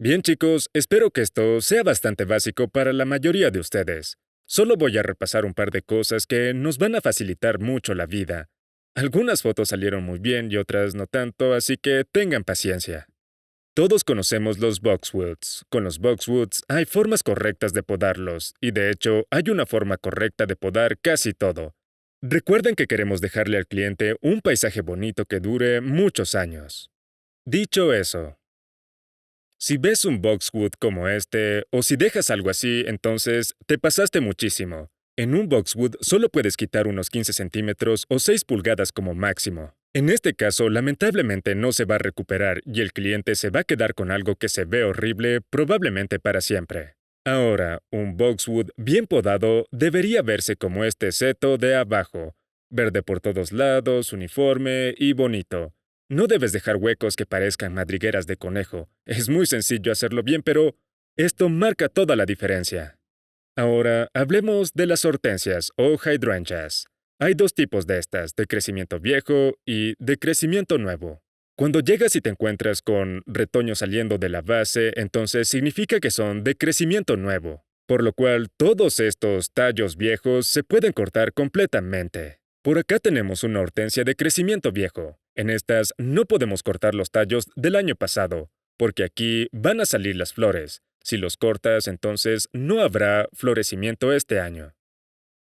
Bien, chicos, espero que esto sea bastante básico para la mayoría de ustedes. Solo voy a repasar un par de cosas que nos van a facilitar mucho la vida. Algunas fotos salieron muy bien y otras no tanto, así que tengan paciencia. Todos conocemos los boxwoods. Con los boxwoods hay formas correctas de podarlos, y de hecho hay una forma correcta de podar casi todo. Recuerden que queremos dejarle al cliente un paisaje bonito que dure muchos años. Dicho eso, si ves un boxwood como este, o si dejas algo así, entonces te pasaste muchísimo. En un boxwood solo puedes quitar unos 15 centímetros o 6 pulgadas como máximo. En este caso, lamentablemente no se va a recuperar y el cliente se va a quedar con algo que se ve horrible probablemente para siempre. Ahora, un boxwood bien podado debería verse como este seto de abajo, verde por todos lados, uniforme y bonito. No debes dejar huecos que parezcan madrigueras de conejo. Es muy sencillo hacerlo bien, pero esto marca toda la diferencia. Ahora, hablemos de las hortensias o hydrangeas. Hay dos tipos de estas, de crecimiento viejo y de crecimiento nuevo. Cuando llegas y te encuentras con retoño saliendo de la base, entonces significa que son de crecimiento nuevo, por lo cual todos estos tallos viejos se pueden cortar completamente. Por acá tenemos una hortensia de crecimiento viejo. En estas no podemos cortar los tallos del año pasado, porque aquí van a salir las flores. Si los cortas, entonces no habrá florecimiento este año.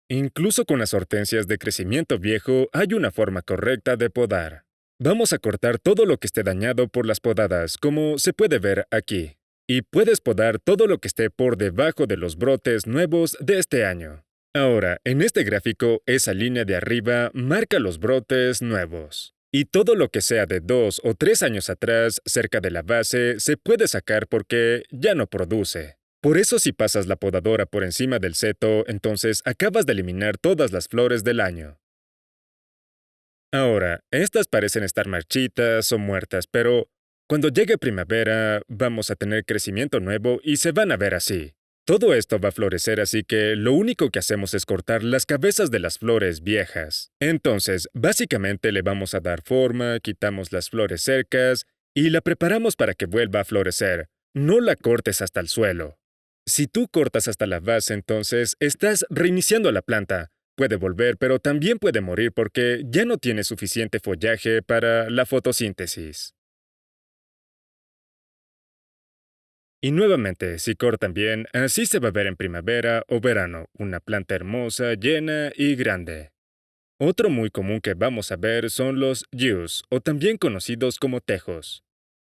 Incluso con las hortensias de crecimiento viejo hay una forma correcta de podar. Vamos a cortar todo lo que esté dañado por las podadas, como se puede ver aquí. Y puedes podar todo lo que esté por debajo de los brotes nuevos de este año. Ahora, en este gráfico, esa línea de arriba marca los brotes nuevos. Y todo lo que sea de 2 o 3 años atrás, cerca de la base, se puede sacar porque ya no produce. Por eso si pasas la podadora por encima del seto, entonces acabas de eliminar todas las flores del año. Ahora, estas parecen estar marchitas o muertas, pero cuando llegue primavera vamos a tener crecimiento nuevo y se van a ver así. Todo esto va a florecer, así que lo único que hacemos es cortar las cabezas de las flores viejas. Entonces, básicamente le vamos a dar forma, quitamos las flores cercas y la preparamos para que vuelva a florecer. No la cortes hasta el suelo. Si tú cortas hasta la base, entonces estás reiniciando la planta. Puede volver, pero también puede morir porque ya no tiene suficiente follaje para la fotosíntesis. Y nuevamente, si cortan bien, así se va a ver en primavera o verano, una planta hermosa, llena y grande. Otro muy común que vamos a ver son los yews, o también conocidos como tejos.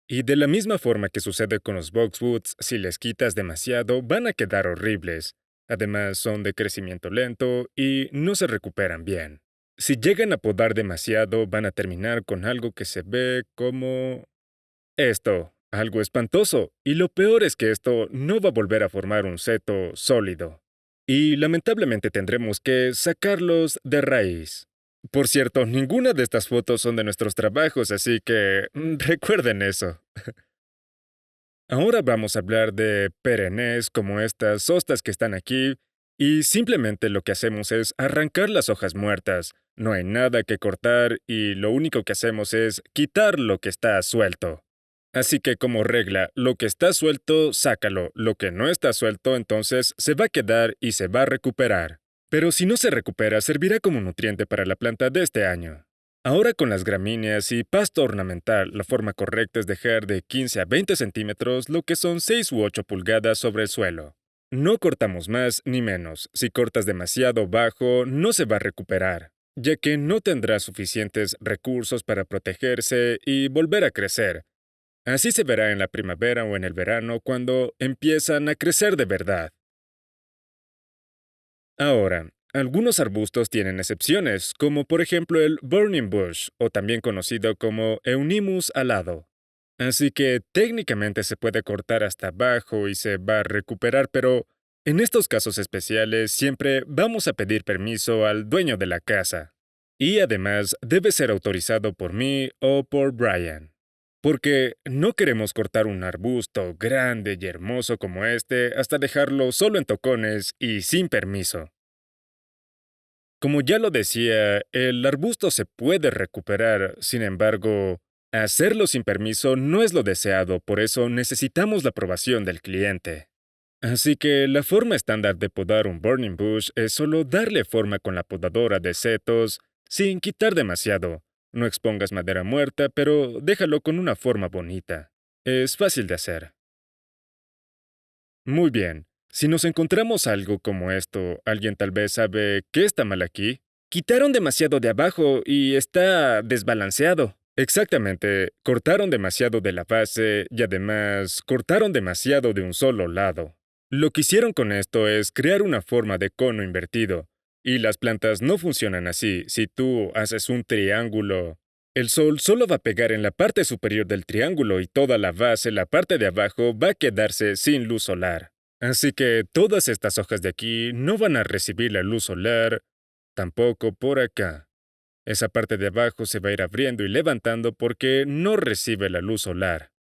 Y de la misma forma que sucede con los boxwoods, si les quitas demasiado, van a quedar horribles. Además, son de crecimiento lento y no se recuperan bien. Si llegan a podar demasiado, van a terminar con algo que se ve como esto, algo espantoso. Y lo peor es que esto no va a volver a formar un seto sólido. Y lamentablemente tendremos que sacarlos de raíz. Por cierto, ninguna de estas fotos son de nuestros trabajos, así que recuerden eso. Ahora vamos a hablar de perennes como estas hostas que están aquí, y simplemente lo que hacemos es arrancar las hojas muertas. No hay nada que cortar y lo único que hacemos es quitar lo que está suelto. Así que como regla, lo que está suelto, sácalo. Lo que no está suelto, entonces se va a quedar y se va a recuperar. Pero si no se recupera, servirá como nutriente para la planta de este año. Ahora con las gramíneas y pasto ornamental, la forma correcta es dejar de 15 a 20 centímetros, lo que son 6 u 8 pulgadas sobre el suelo. No cortamos más ni menos. Si cortas demasiado bajo, no se va a recuperar, ya que no tendrá suficientes recursos para protegerse y volver a crecer. Así se verá en la primavera o en el verano cuando empiezan a crecer de verdad. Ahora, algunos arbustos tienen excepciones, como por ejemplo el burning bush, o también conocido como Eunymus alado. Así que técnicamente se puede cortar hasta abajo y se va a recuperar, pero en estos casos especiales siempre vamos a pedir permiso al dueño de la casa. Y además debe ser autorizado por mí o por Brian. Porque no queremos cortar un arbusto grande y hermoso como este hasta dejarlo solo en tocones y sin permiso. Como ya lo decía, el arbusto se puede recuperar, sin embargo, Hacerlo sin permiso no es lo deseado, por eso necesitamos la aprobación del cliente. Así que la forma estándar de podar un burning bush es solo darle forma con la podadora de setos sin quitar demasiado. No expongas madera muerta, pero déjalo con una forma bonita. Es fácil de hacer. Muy bien. Si nos encontramos algo como esto, ¿alguien tal vez sabe qué está mal aquí? Quitaron demasiado de abajo y está desbalanceado. Exactamente, cortaron demasiado de la base y además cortaron demasiado de un solo lado. Lo que hicieron con esto es crear una forma de cono invertido. Y las plantas no funcionan así. Si tú haces un triángulo, el sol solo va a pegar en la parte superior del triángulo y toda la base, la parte de abajo, va a quedarse sin luz solar. Así que todas estas hojas de aquí no van a recibir la luz solar, tampoco por acá. Esa parte de abajo se va a ir abriendo y levantando porque no recibe la luz solar.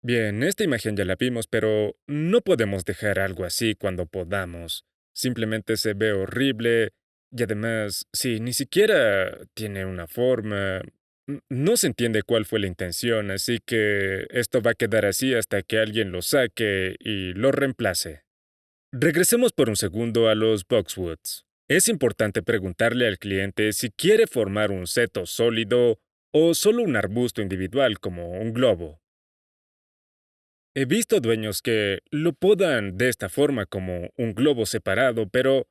Bien, esta imagen ya la vimos, pero no podemos dejar algo así cuando podamos. Simplemente se ve horrible y además, si ni siquiera tiene una forma, no se entiende cuál fue la intención, así que esto va a quedar así hasta que alguien lo saque y lo reemplace. Regresemos por un segundo a los boxwoods. Es importante preguntarle al cliente si quiere formar un seto sólido o solo un arbusto individual como un globo. He visto dueños que lo podan de esta forma como un globo separado, pero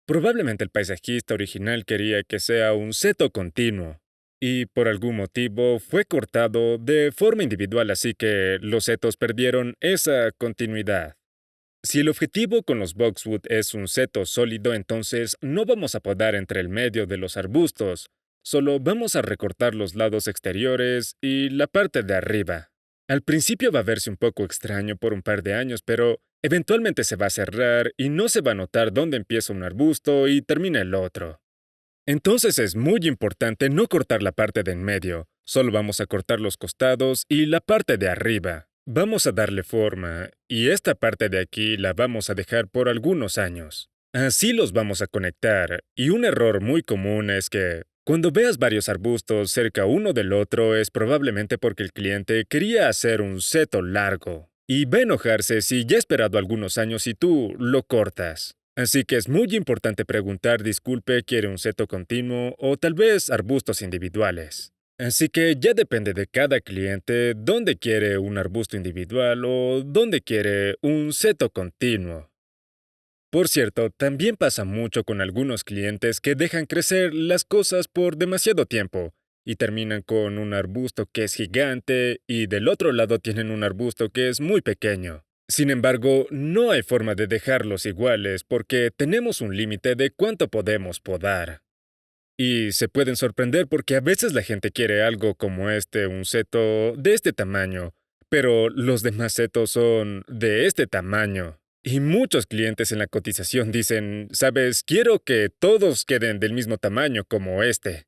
probablemente el paisajista original quería que sea un seto continuo, y por algún motivo fue cortado de forma individual, así que los setos perdieron esa continuidad. Si el objetivo con los boxwood es un seto sólido, entonces no vamos a podar entre el medio de los arbustos, solo vamos a recortar los lados exteriores y la parte de arriba. Al principio va a verse un poco extraño por un par de años, pero eventualmente se va a cerrar y no se va a notar dónde empieza un arbusto y termina el otro. Entonces es muy importante no cortar la parte de en medio, solo vamos a cortar los costados y la parte de arriba. Vamos a darle forma, y esta parte de aquí la vamos a dejar por algunos años. Así los vamos a conectar, y un error muy común es que cuando veas varios arbustos cerca uno del otro es probablemente porque el cliente quería hacer un seto largo, y va a enojarse si ya ha esperado algunos años y tú lo cortas. Así que es muy importante preguntar, disculpe, ¿quiere un seto continuo o tal vez arbustos individuales? Así que ya depende de cada cliente dónde quiere un arbusto individual o dónde quiere un seto continuo. Por cierto, también pasa mucho con algunos clientes que dejan crecer las cosas por demasiado tiempo y terminan con un arbusto que es gigante y del otro lado tienen un arbusto que es muy pequeño. Sin embargo, no hay forma de dejarlos iguales porque tenemos un límite de cuánto podemos podar. Y se pueden sorprender porque a veces la gente quiere algo como este, un seto de este tamaño, pero los demás setos son de este tamaño. Y muchos clientes en la cotización dicen, sabes, quiero que todos queden del mismo tamaño como este.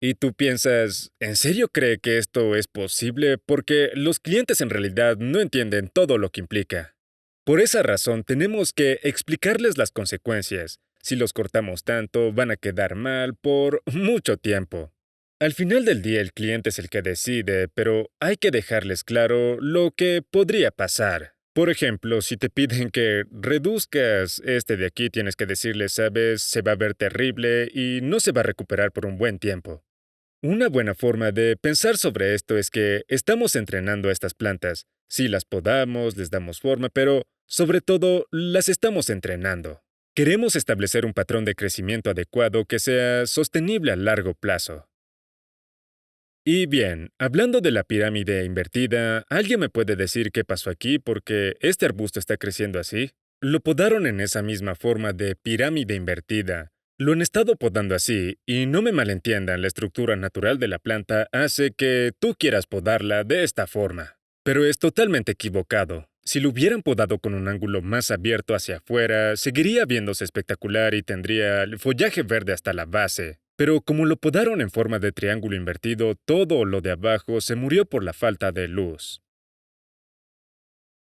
Y tú piensas, ¿en serio cree que esto es posible? Porque los clientes en realidad no entienden todo lo que implica. Por esa razón, tenemos que explicarles las consecuencias. Si los cortamos tanto, van a quedar mal por mucho tiempo. Al final del día, el cliente es el que decide, pero hay que dejarles claro lo que podría pasar. Por ejemplo, si te piden que reduzcas este de aquí, tienes que decirles, sabes, se va a ver terrible y no se va a recuperar por un buen tiempo. Una buena forma de pensar sobre esto es que estamos entrenando a estas plantas. Sí las podamos, les damos forma, pero sobre todo las estamos entrenando. Queremos establecer un patrón de crecimiento adecuado que sea sostenible a largo plazo. Y bien, hablando de la pirámide invertida, ¿alguien me puede decir qué pasó aquí porque este arbusto está creciendo así? Lo podaron en esa misma forma de pirámide invertida. Lo han estado podando así, y no me malentiendan, la estructura natural de la planta hace que tú quieras podarla de esta forma. Pero es totalmente equivocado. Si lo hubieran podado con un ángulo más abierto hacia afuera, seguiría viéndose espectacular y tendría el follaje verde hasta la base. Pero como lo podaron en forma de triángulo invertido, todo lo de abajo se murió por la falta de luz.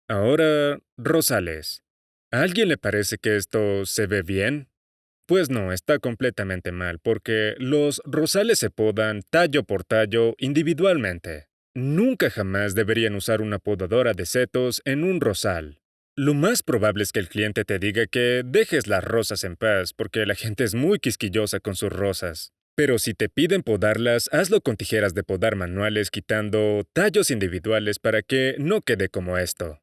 Ahora, Rosales. ¿A alguien le parece que esto se ve bien? Pues no, está completamente mal, porque los rosales se podan tallo por tallo individualmente. Nunca jamás deberían usar una podadora de setos en un rosal. Lo más probable es que el cliente te diga que dejes las rosas en paz, porque la gente es muy quisquillosa con sus rosas. Pero si te piden podarlas, hazlo con tijeras de podar manuales quitando tallos individuales para que no quede como esto.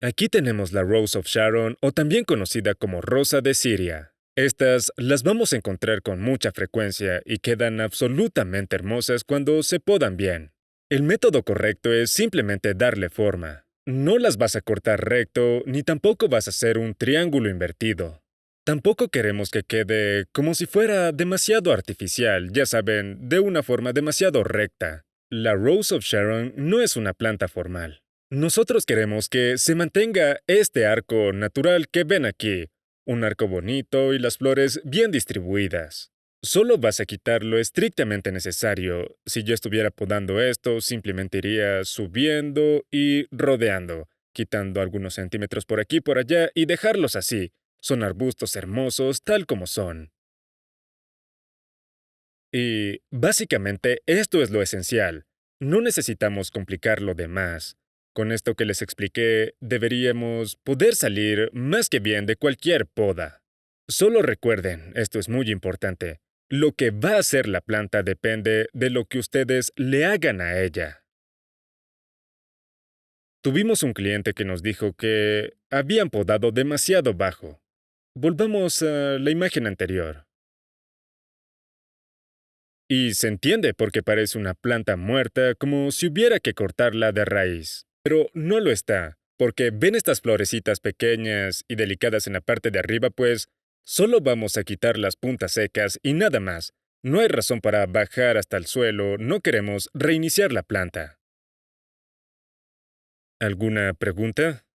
Aquí tenemos la Rose of Sharon o también conocida como Rosa de Siria. Estas las vamos a encontrar con mucha frecuencia y quedan absolutamente hermosas cuando se podan bien. El método correcto es simplemente darle forma. No las vas a cortar recto ni tampoco vas a hacer un triángulo invertido. Tampoco queremos que quede como si fuera demasiado artificial, ya saben, de una forma demasiado recta. La Rose of Sharon no es una planta formal. Nosotros queremos que se mantenga este arco natural que ven aquí, un arco bonito y las flores bien distribuidas. Solo vas a quitar lo estrictamente necesario. Si yo estuviera podando esto, simplemente iría subiendo y rodeando, quitando algunos centímetros por aquí y por allá y dejarlos así. Son arbustos hermosos tal como son. Y básicamente esto es lo esencial. No necesitamos complicarlo de más. Con esto que les expliqué, deberíamos poder salir más que bien de cualquier poda. Solo recuerden, esto es muy importante, lo que va a hacer la planta depende de lo que ustedes le hagan a ella. Tuvimos un cliente que nos dijo que habían podado demasiado bajo. Volvamos a la imagen anterior. Y se entiende porque parece una planta muerta como si hubiera que cortarla de raíz. Pero no lo está, porque ven estas florecitas pequeñas y delicadas en la parte de arriba, pues solo vamos a quitar las puntas secas y nada más. No hay razón para bajar hasta el suelo, no queremos reiniciar la planta. ¿Alguna pregunta?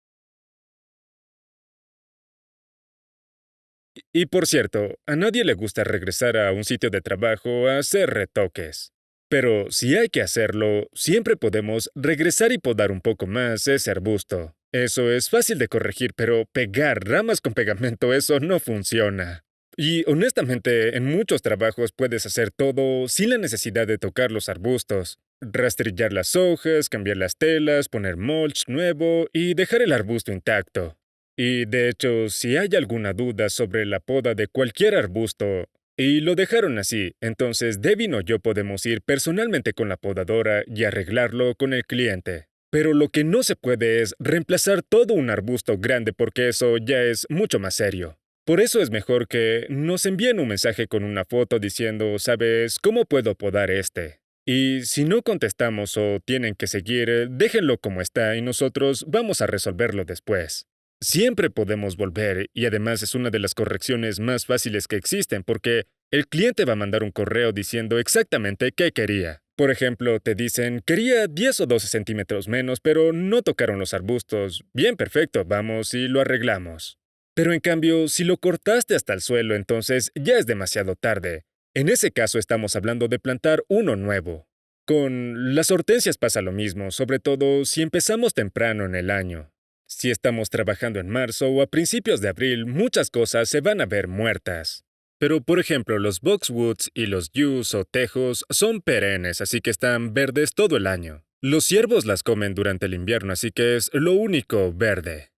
Y por cierto, a nadie le gusta regresar a un sitio de trabajo a hacer retoques. Pero si hay que hacerlo, siempre podemos regresar y podar un poco más ese arbusto. Eso es fácil de corregir, pero pegar ramas con pegamento, eso no funciona. Y honestamente, en muchos trabajos puedes hacer todo sin la necesidad de tocar los arbustos. Rastrillar las hojas, cambiar las telas, poner mulch nuevo y dejar el arbusto intacto. Y de hecho, si hay alguna duda sobre la poda de cualquier arbusto y lo dejaron así, entonces Devin o yo podemos ir personalmente con la podadora y arreglarlo con el cliente. Pero lo que no se puede es reemplazar todo un arbusto grande porque eso ya es mucho más serio. Por eso es mejor que nos envíen un mensaje con una foto diciendo, ¿sabes cómo puedo podar este? Y si no contestamos o tienen que seguir, déjenlo como está y nosotros vamos a resolverlo después. Siempre podemos volver y además es una de las correcciones más fáciles que existen porque el cliente va a mandar un correo diciendo exactamente qué quería. Por ejemplo, te dicen, quería 10 o 12 centímetros menos, pero no tocaron los arbustos. Bien, perfecto, vamos y lo arreglamos. Pero en cambio, si lo cortaste hasta el suelo, entonces ya es demasiado tarde. En ese caso estamos hablando de plantar uno nuevo. Con las hortensias pasa lo mismo, sobre todo si empezamos temprano en el año. Si estamos trabajando en marzo o a principios de abril, muchas cosas se van a ver muertas. Pero, por ejemplo, los boxwoods y los yews o tejos son perennes, así que están verdes todo el año. Los ciervos las comen durante el invierno, así que es lo único verde.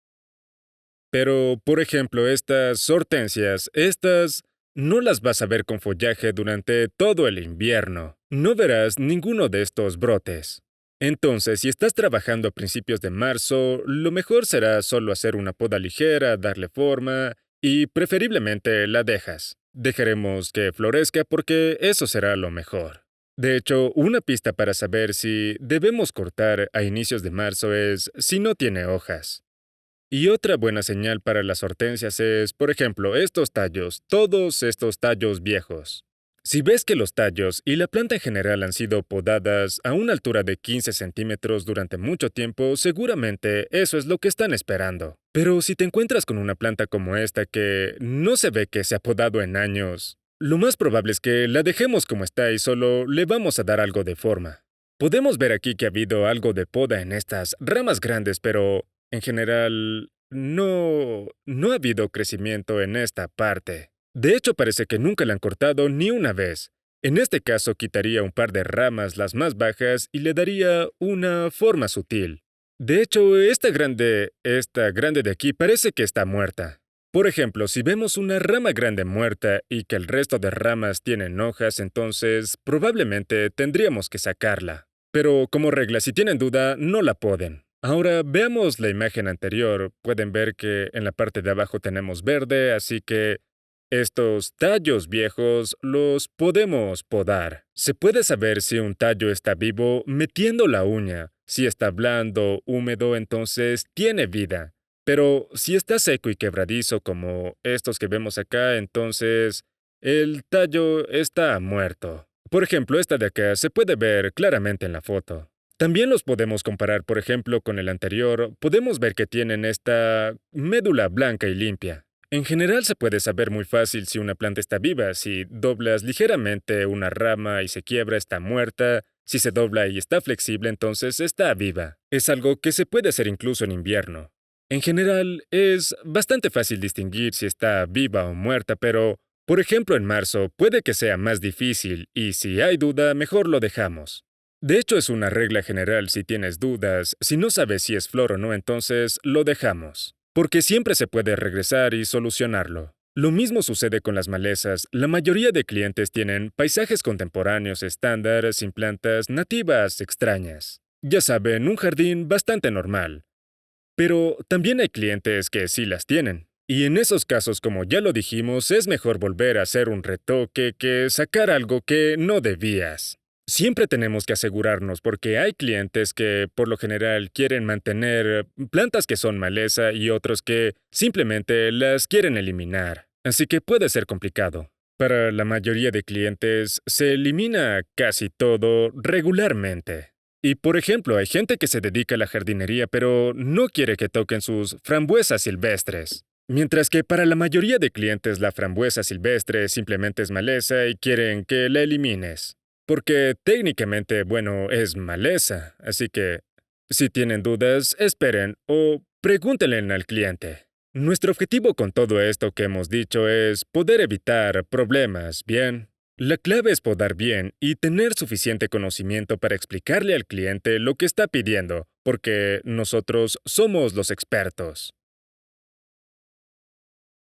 Pero, por ejemplo, estas hortensias, estas no las vas a ver con follaje durante todo el invierno. No verás ninguno de estos brotes. Entonces, si estás trabajando a principios de marzo, lo mejor será solo hacer una poda ligera, darle forma y preferiblemente la dejas. Dejaremos que florezca porque eso será lo mejor. De hecho, una pista para saber si debemos cortar a inicios de marzo es si no tiene hojas. Y otra buena señal para las hortensias es, por ejemplo, estos tallos, todos estos tallos viejos. Si ves que los tallos y la planta en general han sido podadas a una altura de 15 centímetros durante mucho tiempo, seguramente eso es lo que están esperando. Pero si te encuentras con una planta como esta que no se ve que se ha podado en años, lo más probable es que la dejemos como está y solo le vamos a dar algo de forma. Podemos ver aquí que ha habido algo de poda en estas ramas grandes, pero en general no ha habido crecimiento en esta parte. De hecho, parece que nunca la han cortado ni una vez. En este caso, quitaría un par de ramas, las más bajas, y le daría una forma sutil. De hecho, esta grande de aquí parece que está muerta. Por ejemplo, si vemos una rama grande muerta y que el resto de ramas tienen hojas, entonces probablemente tendríamos que sacarla. Pero como regla, si tienen duda, no la poden. Ahora veamos la imagen anterior. Pueden ver que en la parte de abajo tenemos verde, así que estos tallos viejos los podemos podar. Se puede saber si un tallo está vivo metiendo la uña. Si está blando, húmedo, entonces tiene vida. Pero si está seco y quebradizo como estos que vemos acá, entonces el tallo está muerto. Por ejemplo, esta de acá se puede ver claramente en la foto. También los podemos comparar, por ejemplo, con el anterior. Podemos ver que tienen esta médula blanca y limpia. En general se puede saber muy fácil si una planta está viva. Si doblas ligeramente una rama y se quiebra, está muerta. Si se dobla y está flexible, entonces está viva. Es algo que se puede hacer incluso en invierno. En general, es bastante fácil distinguir si está viva o muerta, pero, por ejemplo, en marzo puede que sea más difícil y si hay duda, mejor lo dejamos. De hecho, es una regla general si tienes dudas, si no sabes si es flor o no, entonces lo dejamos. Porque siempre se puede regresar y solucionarlo. Lo mismo sucede con las malezas. La mayoría de clientes tienen paisajes contemporáneos estándar sin plantas nativas extrañas. Ya saben, un jardín bastante normal. Pero también hay clientes que sí las tienen. Y en esos casos, como ya lo dijimos, es mejor volver a hacer un retoque que sacar algo que no debías. Siempre tenemos que asegurarnos porque hay clientes que por lo general quieren mantener plantas que son maleza y otros que simplemente las quieren eliminar. Así que puede ser complicado. Para la mayoría de clientes se elimina casi todo regularmente. Y por ejemplo, hay gente que se dedica a la jardinería pero no quiere que toquen sus frambuesas silvestres. Mientras que para la mayoría de clientes la frambuesa silvestre simplemente es maleza y quieren que la elimines. Porque técnicamente, bueno, es maleza, así que si tienen dudas, esperen o pregúntenle al cliente. Nuestro objetivo con todo esto que hemos dicho es poder evitar problemas, ¿bien? La clave es podar bien y tener suficiente conocimiento para explicarle al cliente lo que está pidiendo, porque nosotros somos los expertos.